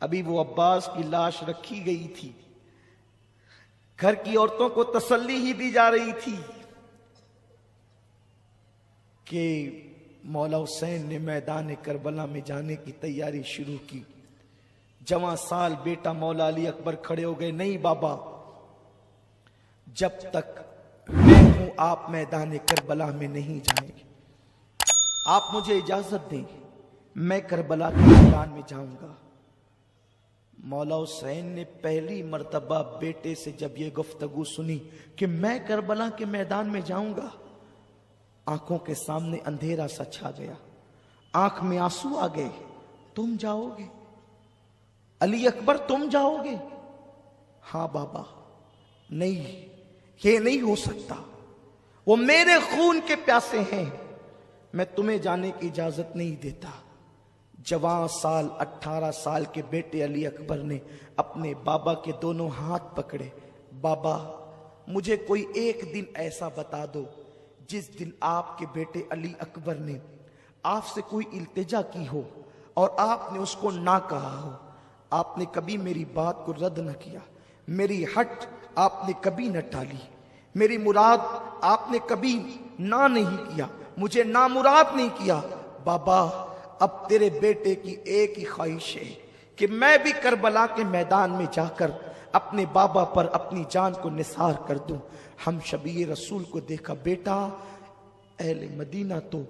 ابھی وہ عباس کی لاش رکھی گئی تھی، گھر کی عورتوں کو تسلی ہی دی جا رہی تھی کہ مولا حسین نے میدان کربلا میں جانے کی تیاری شروع کی۔ جوان سال بیٹا مولا علی اکبر کھڑے ہو گئے، نہیں بابا، جب تک میں ہوں آپ میدان کربلا میں نہیں جائیں گے، آپ مجھے اجازت دیں، میں کربلا کے میدان میں جاؤں گا۔ مولا حسین نے پہلی مرتبہ بیٹے سے جب یہ گفتگو سنی کہ میں کربلا کے میدان میں جاؤں گا، آنکھوں کے سامنے اندھیرا سا چھا گیا، آنکھ میں آنسو آ گئے۔ تم جاؤ گے علی اکبر، تم جاؤ گے؟ ہاں بابا، نہیں، یہ نہیں ہو سکتا، وہ میرے خون کے پیاسے ہیں، میں تمہیں جانے کی اجازت نہیں دیتا۔ جوان سال 18 سال کے بیٹے علی اکبر نے اپنے بابا کے دونوں ہاتھ پکڑے، بابا مجھے کوئی ایک دن ایسا بتا دو جس دن آپ کے بیٹے علی اکبر نے آپ سے کوئی التجا کی ہو اور آپ نے اس کو نہ کہا ہو، آپ نے کبھی میری بات کو رد نہ کیا، میری ہٹ آپ نے کبھی نہ ٹالی، میری مراد آپ نے کبھی نہ نہیں کیا، مجھے نامراد نہیں کیا۔ بابا اب تیرے بیٹے کی ایک ہی خواہش ہے کہ میں بھی کربلا کے میدان میں جا کر اپنے بابا پر اپنی جان کو نثار کر دوں۔ ہم شبیہ رسول کو دیکھا، بیٹا اہل مدینہ تو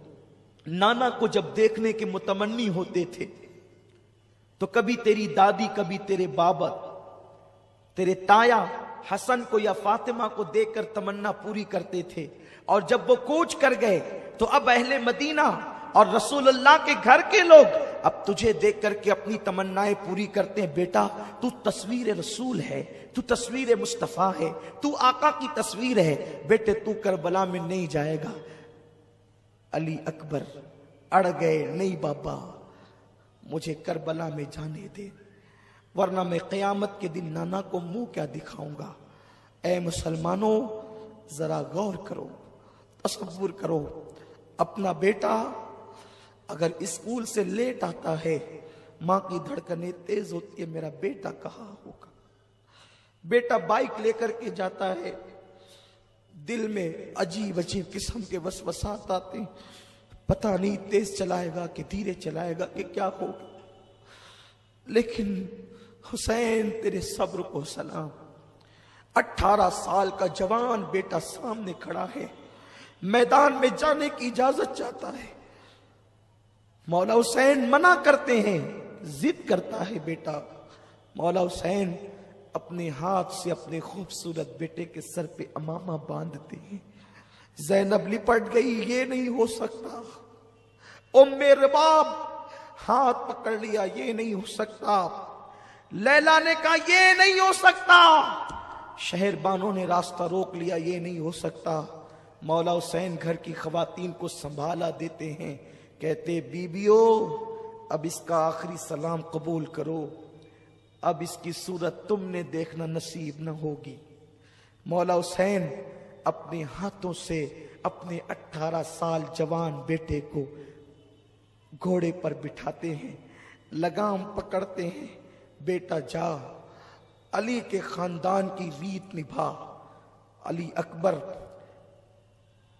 نانا کو جب دیکھنے کے متمنی ہوتے تھے تو کبھی تیری دادی، کبھی تیرے بابا، تیرے تایا حسن کو یا فاطمہ کو دیکھ کر تمنا پوری کرتے تھے، اور جب وہ کوچ کر گئے تو اب اہل مدینہ اور رسول اللہ کے گھر کے لوگ اب تجھے دیکھ کر کے اپنی تمنائیں پوری کرتے ہیں۔ بیٹا تو تصویر رسول ہے، تو تصویر مصطفیٰ ہے، تو آقا کی تصویر ہے، بیٹے تو کربلا میں نہیں جائے گا۔ علی اکبر اڑ گئے، نہیں بابا مجھے کربلا میں جانے دے، ورنہ میں قیامت کے دن نانا کو منہ کیا دکھاؤں گا۔ اے مسلمانوں ذرا غور کرو، تصور کرو، اپنا بیٹا اگر اسکول سے لیٹ آتا ہے، ماں کی دھڑکنیں تیز ہوتی ہے، میرا بیٹا کہاں ہوگا۔ بیٹا بائک لے کر کے جاتا ہے، دل میں عجیب عجیب قسم کے وسوسات آتے ہیں، پتہ نہیں تیز چلائے گا کہ دھیرے چلائے گا کہ کیا ہوگا۔ لیکن حسین تیرے صبر کو سلام، 18 سال کا جوان بیٹا سامنے کھڑا ہے، میدان میں جانے کی اجازت چاہتا ہے، مولا حسین منع کرتے ہیں، ضد کرتا ہے بیٹا۔ مولا حسین اپنے ہاتھ سے اپنے خوبصورت بیٹے کے سر پہ امامہ باندھتے ہیں۔ زینب لپٹ گئی، یہ نہیں ہو سکتا۔ ام رباب ہاتھ پکڑ لیا، یہ نہیں ہو سکتا۔ لیلا نے کہا یہ نہیں ہو سکتا۔ شہر بانوں نے راستہ روک لیا، یہ نہیں ہو سکتا۔ مولا حسین گھر کی خواتین کو سنبھالا دیتے ہیں، کہتے بیبیو اب اس کا آخری سلام قبول کرو، اب اس کی صورت تم نے دیکھنا نصیب نہ ہوگی۔ مولا حسین اپنے ہاتھوں سے اپنے 18 سال جوان بیٹے کو گھوڑے پر بٹھاتے ہیں، لگام پکڑتے ہیں، بیٹا جا، علی کے خاندان کی ریت نبھا۔ علی اکبر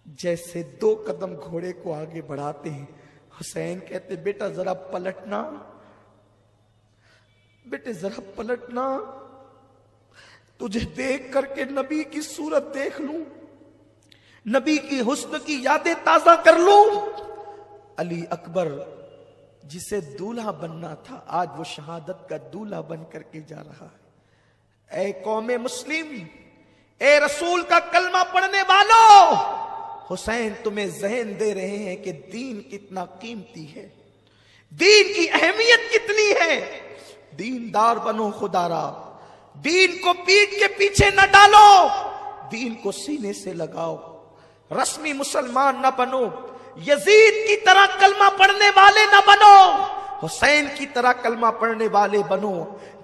جیسے 2 قدم گھوڑے کو آگے بڑھاتے ہیں، حسین کہتے بیٹا ذرا پلٹنا، بیٹے ذرا پلٹنا، تجھے دیکھ کر کے نبی کی صورت دیکھ لوں، نبی کی حسن کی یادیں تازہ کر لوں۔ علی اکبر جسے دولہا بننا تھا آج وہ شہادت کا دولہا بن کر کے جا رہا ہے۔ اے قوم مسلم، اے رسول کا کلمہ پڑھنے والوں، حسین تمہیں ذہن دے رہے ہیں کہ دین کتنا قیمتی ہے، دین کی اہمیت کتنی ہے۔ دیندار بنو خدا را، دین کو پیٹھ کے پیچھے نہ ڈالو، دین کو سینے سے لگاؤ، رسمی مسلمان نہ بنو، یزید کی طرح کلمہ پڑھنے والے نہ بنو، حسین کی طرح کلمہ پڑھنے والے بنو۔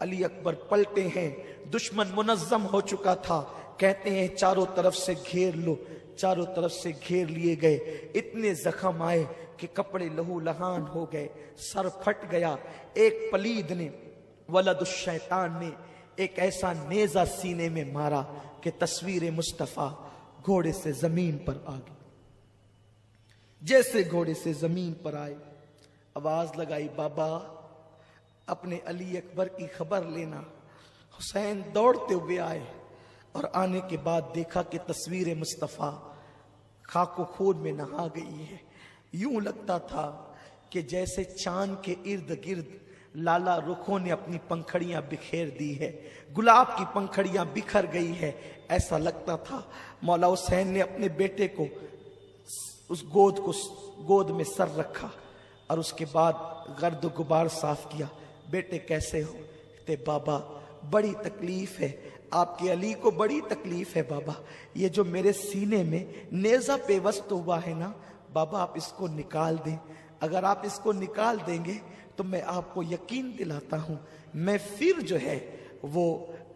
علی اکبر پلٹے ہیں، دشمن منظم ہو چکا تھا، کہتے ہیں چاروں طرف سے گھیر لو، چاروں طرف سے گھیر لیے گئے، اتنے زخم آئے کہ کپڑے لہو لہان ہو گئے، سر پھٹ گیا۔ ایک پلید نے، ولد الشیطان نے، ایک ایسا نیزہ سینے میں مارا کہ تصویر مصطفیٰ گھوڑے سے زمین پر آ گئی۔ جیسے گھوڑے سے زمین پر آئے، آواز لگائی، بابا اپنے علی اکبر کی خبر لینا۔ حسین دوڑتے ہوئے آئے اور آنے کے بعد دیکھا کہ تصویر مصطفیٰ خاک و خون میں نہا گئی ہے۔ یوں لگتا تھا کہ جیسے چاند کے ارد گرد لالا رخوں نے اپنی پنکھڑیاں بکھیر دی ہے، گلاب کی پنکھڑیاں بکھر گئی ہے، ایسا لگتا تھا۔ مولا حسین نے اپنے بیٹے کو اس گود میں سر رکھا اور اس کے بعد گرد و غبار صاف کیا۔ بیٹے کیسے ہو؟ کہتے بابا بڑی تکلیف ہے، آپ کے علی کو بڑی تکلیف ہے بابا، یہ جو میرے سینے میں نیزہ پیوست ہوا ہے نا بابا، آپ اس کو نکال دیں، اگر آپ اس کو نکال دیں گے تو میں آپ کو یقین دلاتا ہوں میں پھر جو ہے وہ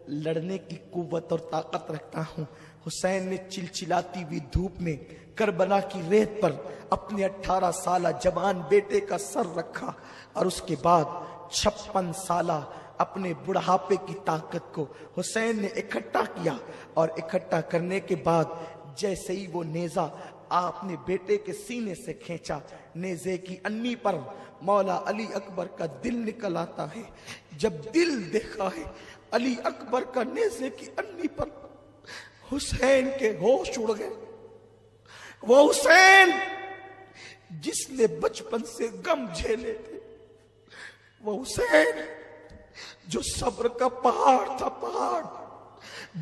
لڑنے کی قوت اور طاقت رکھتا ہوں۔ حسین نے چلچلاتی ہوئی دھوپ میں کربلا کی ریت پر اپنے 18 سالہ جوان بیٹے کا سر رکھا اور اس کے بعد 56 سالہ اپنے بڑھاپے کی طاقت کو حسین نے اکٹھا کیا، اور اکٹھا کرنے کے بعد جیسے ہی وہ نیزہ آپ نے بیٹے کے سینے سے کھینچا، نیزے کی انی پر مولا علی اکبر کا دل نکل آتا ہے۔ جب دل دیکھا ہے علی اکبر کا نیزے کی انی پر، حسین کے ہوش اڑ گئے۔ وہ حسین جس نے بچپن سے غم جھیلے تھے، وہ حسین جو صبر کا پہاڑ تھا، پہاڑ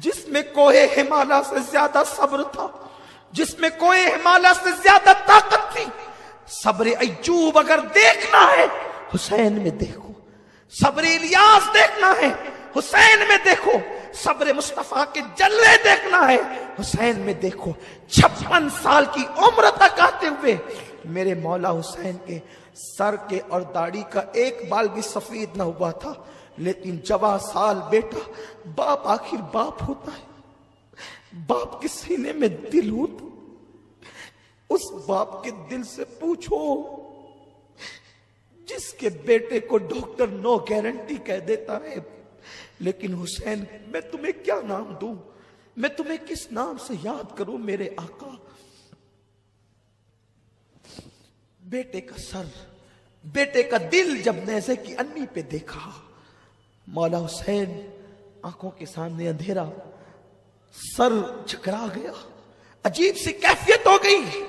جس میں کوہ ہمالیہ سے زیادہ صبر تھا، جس میں کوہ ہمالیہ سے زیادہ طاقت تھی۔ صبر ایوب اگر دیکھنا ہے حسین میں دیکھو، صبر الیاس دیکھنا ہے حسین میں دیکھو، صبر مصطفیٰ کے جلوے دیکھنا ہے حسین میں دیکھو۔ 56 سال کی عمر تک آتے ہوئے میرے مولا حسین کے سر کے اور داڑھی کا ایک بال بھی سفید نہ ہوا تھا، لیکن جوان سال بیٹا، باپ آخر باپ ہوتا ہے، باپ کے سینے میں دل ہوتا، اس باپ کے دل سے پوچھو جس کے بیٹے کو ڈاکٹر نو گارنٹی کہہ دیتا ہے، لیکن حسین میں تمہیں کیا نام دوں، میں تمہیں کس نام سے یاد کروں میرے آقا۔ بیٹے کا سر، بیٹے کا دل جب نیزے کی انی پہ دیکھا، مولا حسین آنکھوں کے سامنے اندھیرا، سر جھکرا گیا، عجیب سی کیفیت ہو گئی۔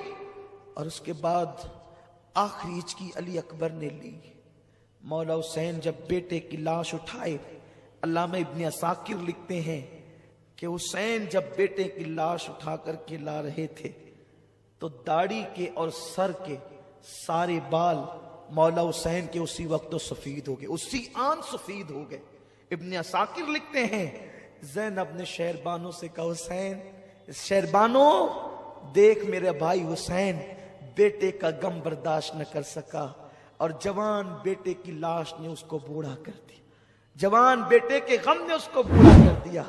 اور اس کے بعد آخری ہچکی علی اکبر نے لی۔ مولا حسین جب بیٹے کی لاش اٹھائے، علامہ ابن عساکر لکھتے ہیں کہ حسین جب بیٹے کی لاش اٹھا کر کے لا رہے تھے تو داڑھی کے اور سر کے سارے بال مولا حسین کے اسی وقت تو سفید ہو گئے، اسی آن سفید ہو گئے۔ ابن عساکر لکھتے ہیں زینب نے شہربانوں سے کہا، حسین شہربانو دیکھ میرے بھائی حسین بیٹے کا غم برداشت نہ کر سکا، اور جوان بیٹے کی لاش نے اس کو بوڑھا کر دیا، جوان بیٹے کے غم نے اس کو بوڑھا کر دیا۔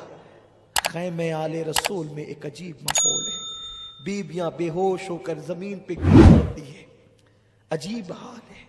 خیمے آل رسول میں ایک عجیب ماحول ہے، بیویاں بے ہوش ہو کر زمین پہ گر پڑتی ہے، عجیب حال ہے۔